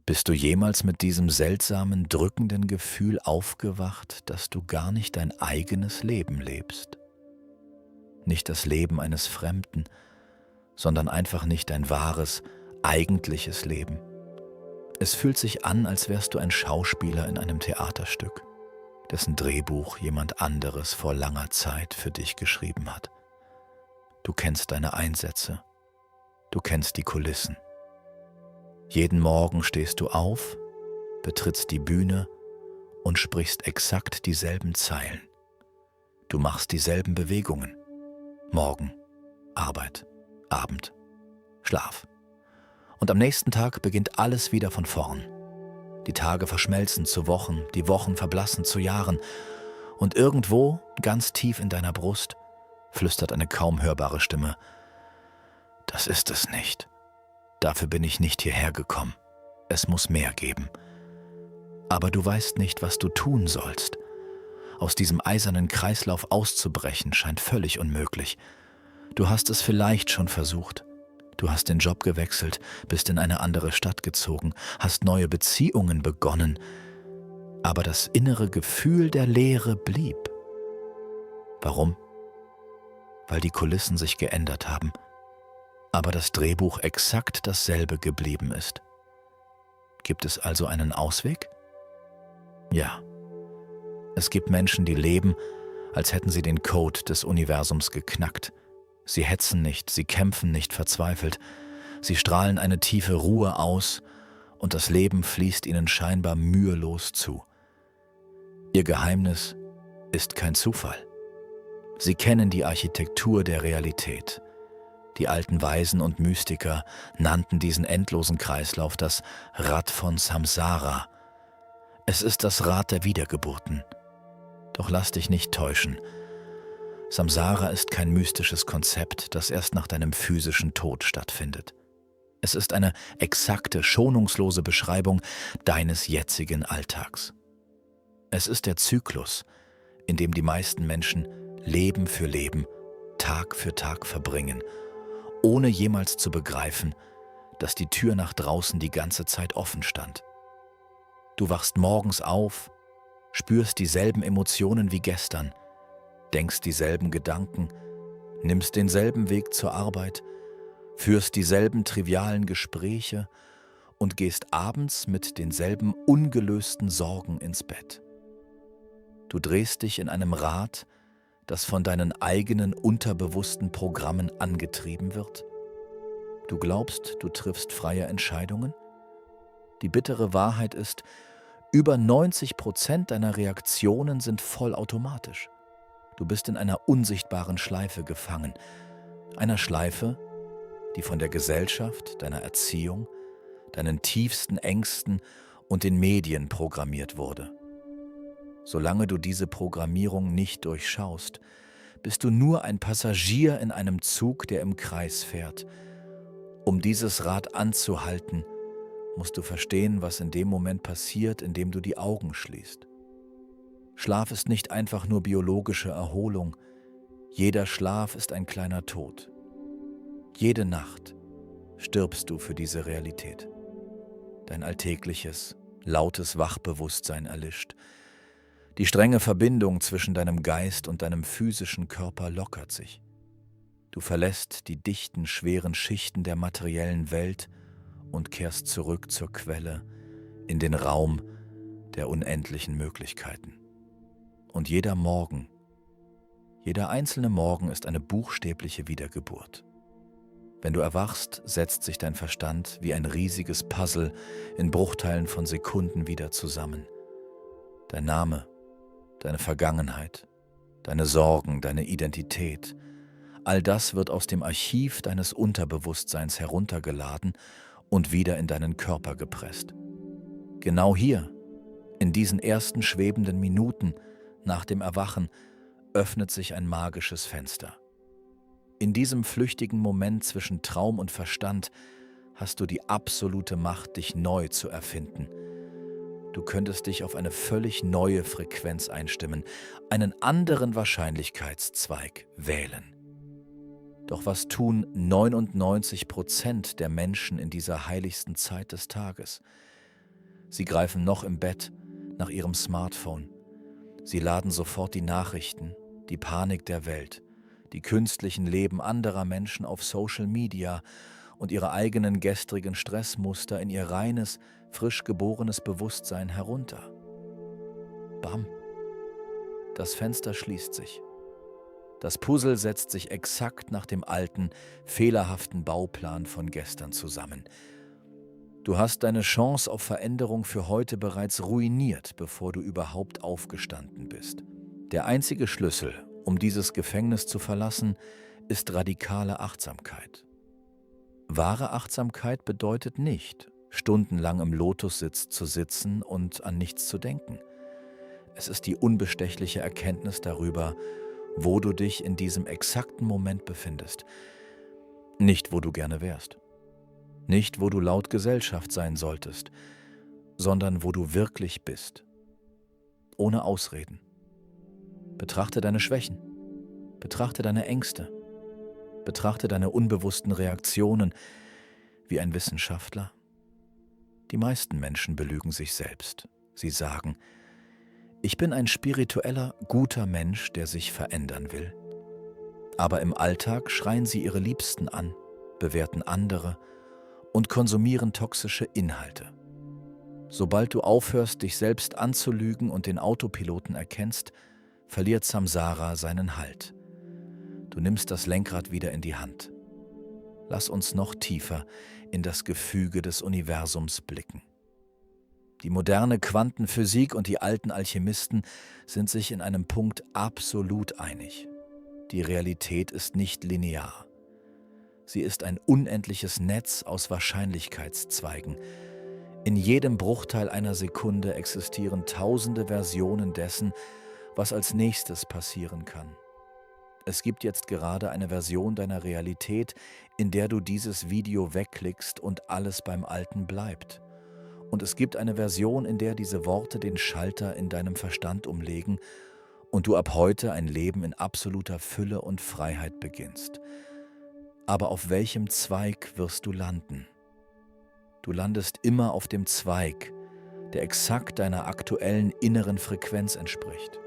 Bist du jemals mit diesem seltsamen, drückenden Gefühl aufgewacht, dass du gar nicht dein eigenes Leben lebst? Nicht das Leben eines Fremden, sondern einfach nicht dein wahres, eigentliches Leben. Es fühlt sich an, als wärst du ein Schauspieler in einem Theaterstück, dessen Drehbuch jemand anderes vor langer Zeit für dich geschrieben hat. Du kennst deine Einsätze, du kennst die Kulissen. Jeden Morgen stehst du auf, betrittst die Bühne und sprichst exakt dieselben Zeilen. Du machst dieselben Bewegungen. Morgen, Arbeit, Abend, Schlaf. Und am nächsten Tag beginnt alles wieder von vorn. Die Tage verschmelzen zu Wochen, die Wochen verblassen zu Jahren. Und irgendwo, ganz tief in deiner Brust, flüstert eine kaum hörbare Stimme: Das ist es nicht. Dafür bin ich nicht hierher gekommen. Es muss mehr geben. Aber du weißt nicht, was du tun sollst. Aus diesem eisernen Kreislauf auszubrechen scheint völlig unmöglich. Du hast es vielleicht schon versucht. Du hast den Job gewechselt, bist in eine andere Stadt gezogen, hast neue Beziehungen begonnen. Aber das innere Gefühl der Leere blieb. Warum? Weil die Kulissen sich geändert haben, aber das Drehbuch exakt dasselbe geblieben ist. Gibt es also einen Ausweg? Ja. Es gibt Menschen, die leben, als hätten sie den Code des Universums geknackt. Sie hetzen nicht, sie kämpfen nicht verzweifelt. Sie strahlen eine tiefe Ruhe aus und das Leben fließt ihnen scheinbar mühelos zu. Ihr Geheimnis ist kein Zufall. Sie kennen die Architektur der Realität. Die alten Weisen und Mystiker nannten diesen endlosen Kreislauf das Rad von Samsara. Es ist das Rad der Wiedergeburten. Doch lass dich nicht täuschen. Samsara ist kein mystisches Konzept, das erst nach deinem physischen Tod stattfindet. Es ist eine exakte, schonungslose Beschreibung deines jetzigen Alltags. Es ist der Zyklus, in dem die meisten Menschen Leben für Leben, Tag für Tag verbringen, ohne jemals zu begreifen, dass die Tür nach draußen die ganze Zeit offen stand. Du wachst morgens auf, spürst dieselben Emotionen wie gestern, denkst dieselben Gedanken, nimmst denselben Weg zur Arbeit, führst dieselben trivialen Gespräche und gehst abends mit denselben ungelösten Sorgen ins Bett. Du drehst dich in einem Rad, das von deinen eigenen unterbewussten Programmen angetrieben wird? Du glaubst, du triffst freie Entscheidungen? Die bittere Wahrheit ist, über 90% deiner Reaktionen sind vollautomatisch. Du bist in einer unsichtbaren Schleife gefangen. Einer Schleife, die von der Gesellschaft, deiner Erziehung, deinen tiefsten Ängsten und den Medien programmiert wurde. Solange du diese Programmierung nicht durchschaust, bist du nur ein Passagier in einem Zug, der im Kreis fährt. Um dieses Rad anzuhalten, musst du verstehen, was in dem Moment passiert, in dem du die Augen schließt. Schlaf ist nicht einfach nur biologische Erholung. Jeder Schlaf ist ein kleiner Tod. Jede Nacht stirbst du für diese Realität. Dein alltägliches, lautes Wachbewusstsein erlischt. Die strenge Verbindung zwischen deinem Geist und deinem physischen Körper lockert sich. Du verlässt die dichten, schweren Schichten der materiellen Welt und kehrst zurück zur Quelle, in den Raum der unendlichen Möglichkeiten. Und jeder Morgen, jeder einzelne Morgen ist eine buchstäbliche Wiedergeburt. Wenn du erwachst, setzt sich dein Verstand wie ein riesiges Puzzle in Bruchteilen von Sekunden wieder zusammen. Dein Name, deine Vergangenheit, deine Sorgen, deine Identität, all das wird aus dem Archiv deines Unterbewusstseins heruntergeladen und wieder in deinen Körper gepresst. Genau hier, in diesen ersten schwebenden Minuten nach dem Erwachen, öffnet sich ein magisches Fenster. In diesem flüchtigen Moment zwischen Traum und Verstand hast du die absolute Macht, dich neu zu erfinden. Du könntest dich auf eine völlig neue Frequenz einstimmen, einen anderen Wahrscheinlichkeitszweig wählen. Doch was tun 99% der Menschen in dieser heiligsten Zeit des Tages? Sie greifen noch im Bett nach ihrem Smartphone. Sie laden sofort die Nachrichten, die Panik der Welt, die künstlichen Leben anderer Menschen auf Social Media und ihre eigenen gestrigen Stressmuster in ihr reines, frisch geborenes Bewusstsein herunter. Bam! Das Fenster schließt sich. Das Puzzle setzt sich exakt nach dem alten, fehlerhaften Bauplan von gestern zusammen. Du hast deine Chance auf Veränderung für heute bereits ruiniert, bevor du überhaupt aufgestanden bist. Der einzige Schlüssel, um dieses Gefängnis zu verlassen, ist radikale Achtsamkeit. Wahre Achtsamkeit bedeutet nicht, stundenlang im Lotussitz zu sitzen und an nichts zu denken. Es ist die unbestechliche Erkenntnis darüber, wo du dich in diesem exakten Moment befindest. Nicht, wo du gerne wärst. Nicht, wo du laut Gesellschaft sein solltest, sondern wo du wirklich bist. Ohne Ausreden. Betrachte deine Schwächen. Betrachte deine Ängste. Betrachte deine unbewussten Reaktionen wie ein Wissenschaftler. Die meisten Menschen belügen sich selbst. Sie sagen, ich bin ein spiritueller, guter Mensch, der sich verändern will. Aber im Alltag schreien sie ihre Liebsten an, bewerten andere und konsumieren toxische Inhalte. Sobald du aufhörst, dich selbst anzulügen und den Autopiloten erkennst, verliert Samsara seinen Halt. Du nimmst das Lenkrad wieder in die Hand. Lass uns noch tiefer in das Gefüge des Universums blicken. Die moderne Quantenphysik und die alten Alchemisten sind sich in einem Punkt absolut einig. Die Realität ist nicht linear. Sie ist ein unendliches Netz aus Wahrscheinlichkeitszweigen. In jedem Bruchteil einer Sekunde existieren tausende Versionen dessen, was als nächstes passieren kann. Es gibt jetzt gerade eine Version deiner Realität, in der du dieses Video wegklickst und alles beim Alten bleibt. Und es gibt eine Version, in der diese Worte den Schalter in deinem Verstand umlegen und du ab heute ein Leben in absoluter Fülle und Freiheit beginnst. Aber auf welchem Zweig wirst du landen? Du landest immer auf dem Zweig, der exakt deiner aktuellen inneren Frequenz entspricht.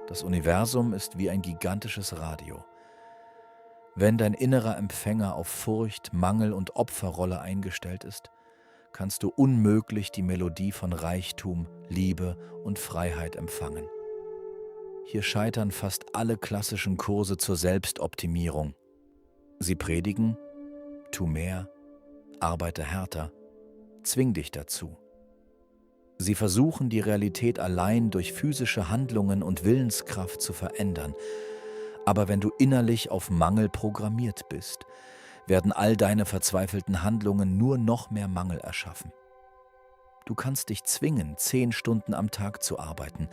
Das Universum ist wie ein gigantisches Radio. Wenn dein innerer Empfänger auf Furcht, Mangel und Opferrolle eingestellt ist, kannst du unmöglich die Melodie von Reichtum, Liebe und Freiheit empfangen. Hier scheitern fast alle klassischen Kurse zur Selbstoptimierung. Sie predigen, tu mehr, arbeite härter, zwing dich dazu. Sie versuchen, die Realität allein durch physische Handlungen und Willenskraft zu verändern. Aber wenn du innerlich auf Mangel programmiert bist, werden all deine verzweifelten Handlungen nur noch mehr Mangel erschaffen. Du kannst dich zwingen, 10 Stunden am Tag zu arbeiten,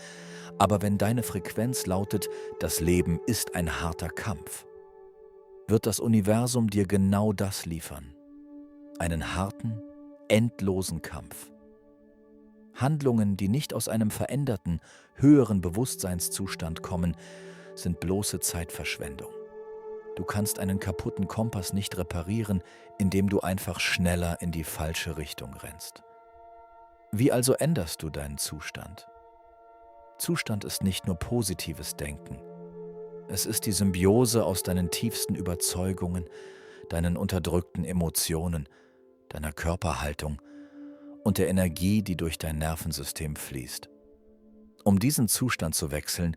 aber wenn deine Frequenz lautet, das Leben ist ein harter Kampf, wird das Universum dir genau das liefern. Einen harten, endlosen Kampf. Handlungen, die nicht aus einem veränderten, höheren Bewusstseinszustand kommen, sind bloße Zeitverschwendung. Du kannst einen kaputten Kompass nicht reparieren, indem du einfach schneller in die falsche Richtung rennst. Wie also änderst du deinen Zustand? Zustand ist nicht nur positives Denken. Es ist die Symbiose aus deinen tiefsten Überzeugungen, deinen unterdrückten Emotionen, deiner Körperhaltung und der Energie, die durch dein Nervensystem fließt. Um diesen Zustand zu wechseln,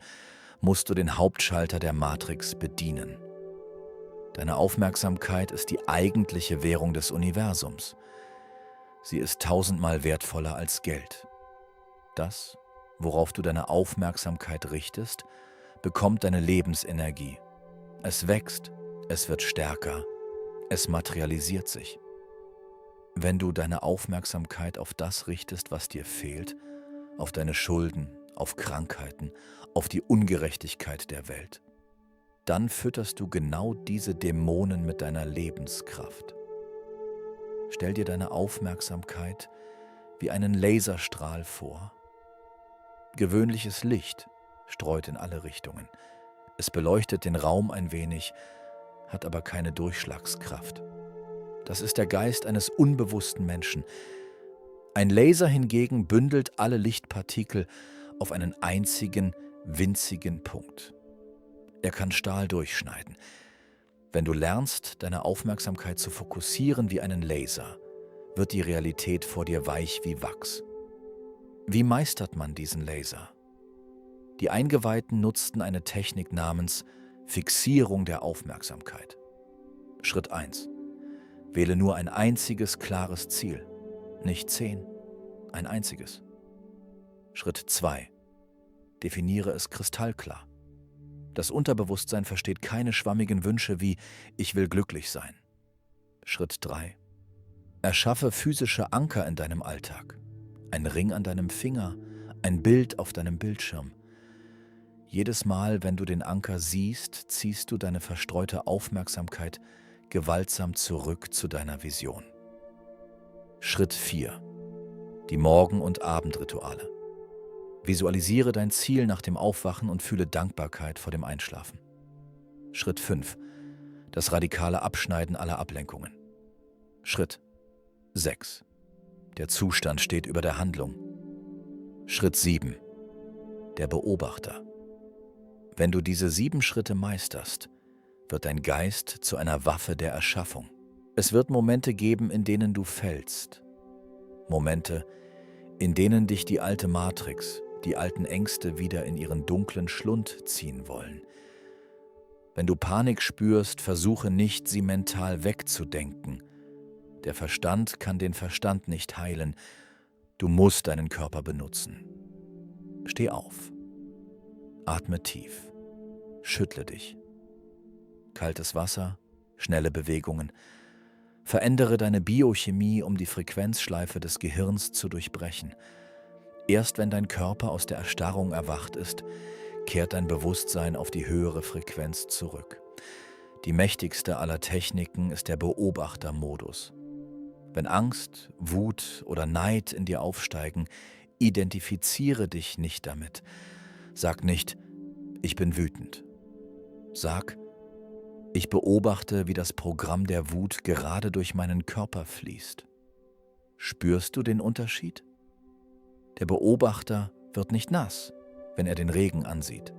musst du den Hauptschalter der Matrix bedienen. Deine Aufmerksamkeit ist die eigentliche Währung des Universums. Sie ist 1000-mal wertvoller als Geld. Das, worauf du deine Aufmerksamkeit richtest, bekommt deine Lebensenergie. Es wächst, es wird stärker, es materialisiert sich. Wenn du deine Aufmerksamkeit auf das richtest, was dir fehlt, auf deine Schulden, auf Krankheiten, auf die Ungerechtigkeit der Welt, dann fütterst du genau diese Dämonen mit deiner Lebenskraft. Stell dir deine Aufmerksamkeit wie einen Laserstrahl vor. Gewöhnliches Licht streut in alle Richtungen. Es beleuchtet den Raum ein wenig, hat aber keine Durchschlagskraft. Das ist der Geist eines unbewussten Menschen. Ein Laser hingegen bündelt alle Lichtpartikel auf einen einzigen, winzigen Punkt. Er kann Stahl durchschneiden. Wenn du lernst, deine Aufmerksamkeit zu fokussieren wie einen Laser, wird die Realität vor dir weich wie Wachs. Wie meistert man diesen Laser? Die Eingeweihten nutzten eine Technik namens Fixierung der Aufmerksamkeit. Schritt 1. Wähle nur ein einziges klares Ziel, nicht 10, ein einziges. Schritt 2. Definiere es kristallklar. Das Unterbewusstsein versteht keine schwammigen Wünsche wie „Ich will glücklich sein“. Schritt 3. Erschaffe physische Anker in deinem Alltag. Ein Ring an deinem Finger, ein Bild auf deinem Bildschirm. Jedes Mal, wenn du den Anker siehst, ziehst du deine verstreute Aufmerksamkeit gewaltsam zurück zu deiner Vision. Schritt 4. Die Morgen- und Abendrituale. Visualisiere dein Ziel nach dem Aufwachen und fühle Dankbarkeit vor dem Einschlafen. Schritt 5. Das radikale Abschneiden aller Ablenkungen. Schritt 6. Der Zustand steht über der Handlung. Schritt 7. Der Beobachter. Wenn du diese 7 Schritte meisterst, wird dein Geist zu einer Waffe der Erschaffung. Es wird Momente geben, in denen du fällst. Momente, in denen dich die alte Matrix, die alten Ängste wieder in ihren dunklen Schlund ziehen wollen. Wenn du Panik spürst, versuche nicht, sie mental wegzudenken. Der Verstand kann den Verstand nicht heilen. Du musst deinen Körper benutzen. Steh auf. Atme tief. Schüttle dich. Kaltes Wasser, schnelle Bewegungen. Verändere deine Biochemie, um die Frequenzschleife des Gehirns zu durchbrechen. Erst wenn dein Körper aus der Erstarrung erwacht ist, kehrt dein Bewusstsein auf die höhere Frequenz zurück. Die mächtigste aller Techniken ist der Beobachtermodus. Wenn Angst, Wut oder Neid in dir aufsteigen, identifiziere dich nicht damit. Sag nicht, ich bin wütend. Sag, ich beobachte, wie das Programm der Wut gerade durch meinen Körper fließt. Spürst du den Unterschied? Der Beobachter wird nicht nass, wenn er den Regen ansieht.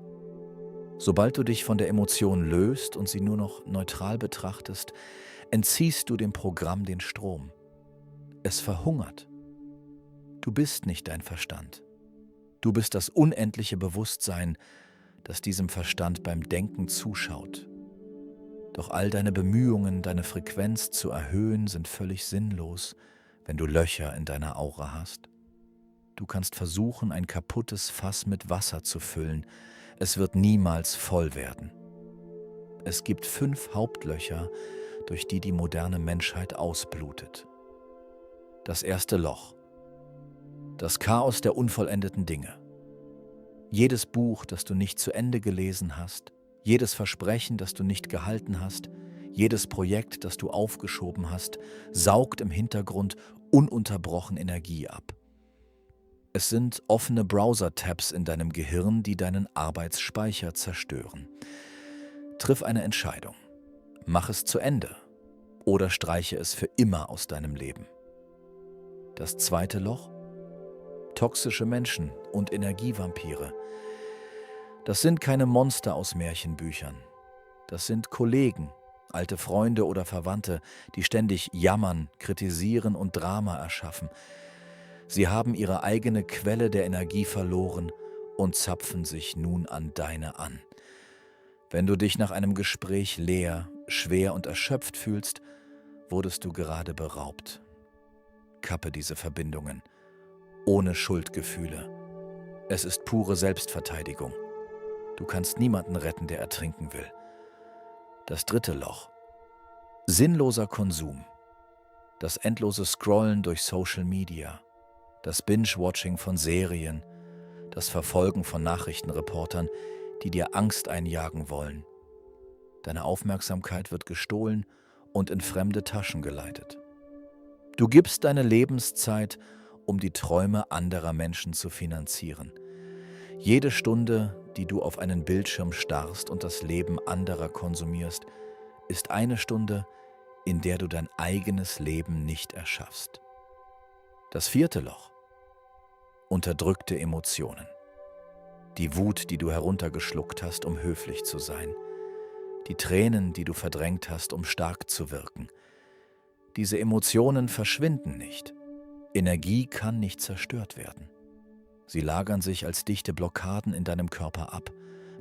Sobald du dich von der Emotion löst und sie nur noch neutral betrachtest, entziehst du dem Programm den Strom. Es verhungert. Du bist nicht dein Verstand. Du bist das unendliche Bewusstsein, das diesem Verstand beim Denken zuschaut. Doch all deine Bemühungen, deine Frequenz zu erhöhen, sind völlig sinnlos, wenn du Löcher in deiner Aura hast. Du kannst versuchen, ein kaputtes Fass mit Wasser zu füllen. Es wird niemals voll werden. Es gibt 5 Hauptlöcher, durch die die moderne Menschheit ausblutet. Das erste Loch. Das Chaos der unvollendeten Dinge. Jedes Buch, das du nicht zu Ende gelesen hast, jedes Versprechen, das du nicht gehalten hast, jedes Projekt, das du aufgeschoben hast, saugt im Hintergrund ununterbrochen Energie ab. Es sind offene Browser-Tabs in deinem Gehirn, die deinen Arbeitsspeicher zerstören. Triff eine Entscheidung. Mach es zu Ende oder streiche es für immer aus deinem Leben. Das zweite Loch? Toxische Menschen und Energievampire. Das sind keine Monster aus Märchenbüchern. Das sind Kollegen, alte Freunde oder Verwandte, die ständig jammern, kritisieren und Drama erschaffen. Sie haben ihre eigene Quelle der Energie verloren und zapfen sich nun an deine an. Wenn du dich nach einem Gespräch leer, schwer und erschöpft fühlst, wurdest du gerade beraubt. Kappe diese Verbindungen, ohne Schuldgefühle. Es ist pure Selbstverteidigung. Du kannst niemanden retten, der ertrinken will. Das dritte Loch. Sinnloser Konsum. Das endlose Scrollen durch Social Media. Das Binge-Watching von Serien, das Verfolgen von Nachrichtenreportern, die dir Angst einjagen wollen. Deine Aufmerksamkeit wird gestohlen und in fremde Taschen geleitet. Du gibst deine Lebenszeit, um die Träume anderer Menschen zu finanzieren. Jede Stunde, die du auf einen Bildschirm starrst und das Leben anderer konsumierst, ist eine Stunde, in der du dein eigenes Leben nicht erschaffst. Das vierte Loch: unterdrückte Emotionen. Die Wut, die du heruntergeschluckt hast, um höflich zu sein. Die Tränen, die du verdrängt hast, um stark zu wirken. Diese Emotionen verschwinden nicht. Energie kann nicht zerstört werden. Sie lagern sich als dichte Blockaden in deinem Körper ab,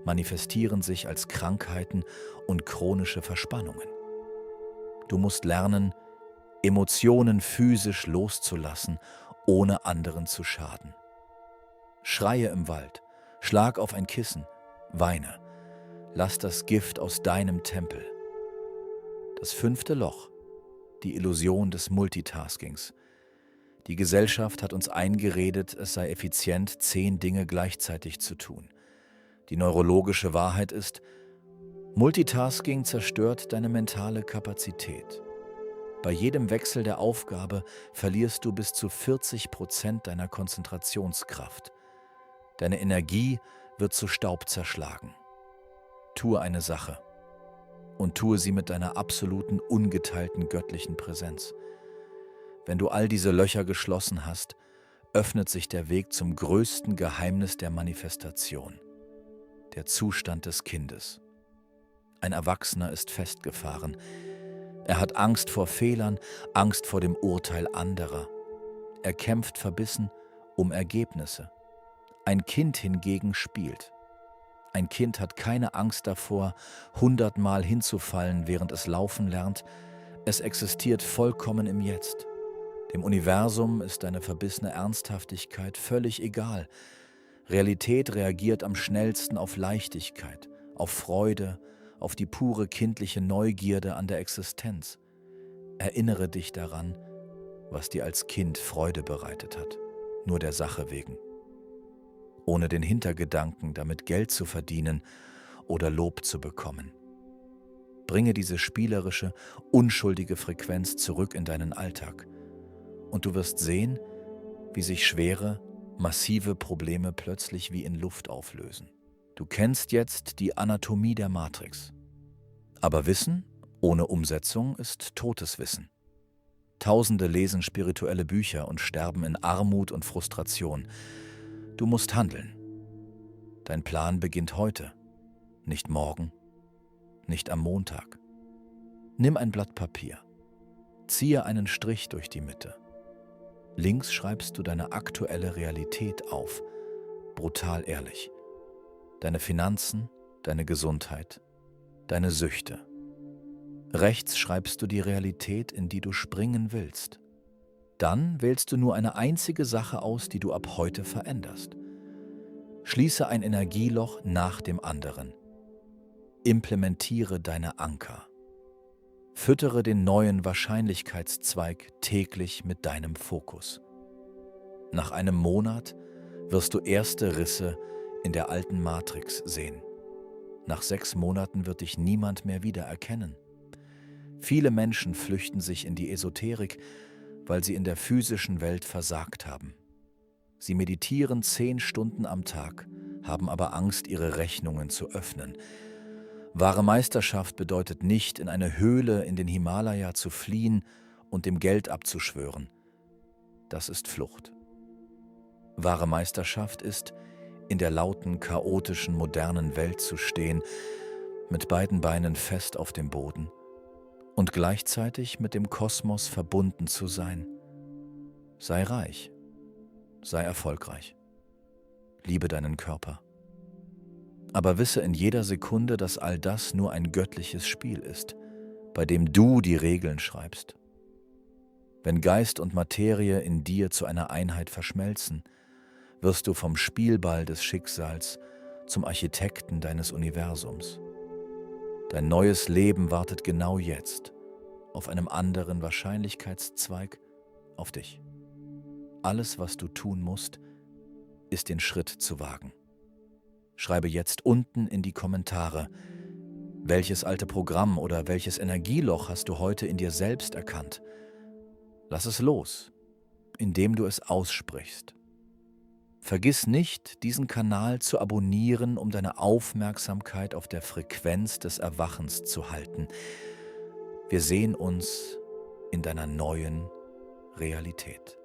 manifestieren sich als Krankheiten und chronische Verspannungen. Du musst lernen, Emotionen physisch loszulassen, ohne anderen zu schaden. Schreie im Wald, schlag auf ein Kissen, weine. Lass das Gift aus deinem Tempel. Das fünfte Loch: die Illusion des Multitaskings. Die Gesellschaft hat uns eingeredet, es sei effizient, 10 Dinge gleichzeitig zu tun. Die neurologische Wahrheit ist, Multitasking zerstört deine mentale Kapazität. Bei jedem Wechsel der Aufgabe verlierst du bis zu 40% deiner Konzentrationskraft. Deine Energie wird zu Staub zerschlagen. Tue eine Sache und tue sie mit deiner absoluten, ungeteilten göttlichen Präsenz. Wenn du all diese Löcher geschlossen hast, öffnet sich der Weg zum größten Geheimnis der Manifestation: der Zustand des Kindes. Ein Erwachsener ist festgefahren. Er hat Angst vor Fehlern, Angst vor dem Urteil anderer. Er kämpft verbissen um Ergebnisse. Ein Kind hingegen spielt. Ein Kind hat keine Angst davor, 100-mal hinzufallen, während es laufen lernt. Es existiert vollkommen im Jetzt. Dem Universum ist deine verbissene Ernsthaftigkeit völlig egal. Realität reagiert am schnellsten auf Leichtigkeit, auf Freude, auf die pure kindliche Neugierde an der Existenz. Erinnere dich daran, was dir als Kind Freude bereitet hat, nur der Sache wegen. Ohne den Hintergedanken, damit Geld zu verdienen oder Lob zu bekommen. Bringe diese spielerische, unschuldige Frequenz zurück in deinen Alltag. Und du wirst sehen, wie sich schwere, massive Probleme plötzlich wie in Luft auflösen. Du kennst jetzt die Anatomie der Matrix. Aber Wissen ohne Umsetzung ist totes Wissen. Tausende lesen spirituelle Bücher und sterben in Armut und Frustration. Du musst handeln. Dein Plan beginnt heute, nicht morgen, nicht am Montag. Nimm ein Blatt Papier, ziehe einen Strich durch die Mitte. Links schreibst du deine aktuelle Realität auf, brutal ehrlich. Deine Finanzen, deine Gesundheit, deine Süchte. Rechts schreibst du die Realität, in die du springen willst. Dann wählst du nur eine einzige Sache aus, die du ab heute veränderst. Schließe ein Energieloch nach dem anderen. Implementiere deine Anker. Füttere den neuen Wahrscheinlichkeitszweig täglich mit deinem Fokus. Nach einem Monat wirst du erste Risse in der alten Matrix sehen. Nach 6 Monaten wird dich niemand mehr wiedererkennen. Viele Menschen flüchten sich in die Esoterik, weil sie in der physischen Welt versagt haben. Sie meditieren 10 Stunden am Tag, haben aber Angst, ihre Rechnungen zu öffnen. Wahre Meisterschaft bedeutet nicht, in eine Höhle in den Himalaya zu fliehen und dem Geld abzuschwören. Das ist Flucht. Wahre Meisterschaft ist, in der lauten, chaotischen, modernen Welt zu stehen, mit beiden Beinen fest auf dem Boden und gleichzeitig mit dem Kosmos verbunden zu sein. Sei reich, sei erfolgreich, liebe deinen Körper. Aber wisse in jeder Sekunde, dass all das nur ein göttliches Spiel ist, bei dem du die Regeln schreibst. Wenn Geist und Materie in dir zu einer Einheit verschmelzen, wirst du vom Spielball des Schicksals zum Architekten deines Universums. Dein neues Leben wartet genau jetzt, auf einem anderen Wahrscheinlichkeitszweig, auf dich. Alles, was du tun musst, ist den Schritt zu wagen. Schreibe jetzt unten in die Kommentare, welches alte Programm oder welches Energieloch hast du heute in dir selbst erkannt. Lass es los, indem du es aussprichst. Vergiss nicht, diesen Kanal zu abonnieren, um deine Aufmerksamkeit auf der Frequenz des Erwachens zu halten. Wir sehen uns in deiner neuen Realität.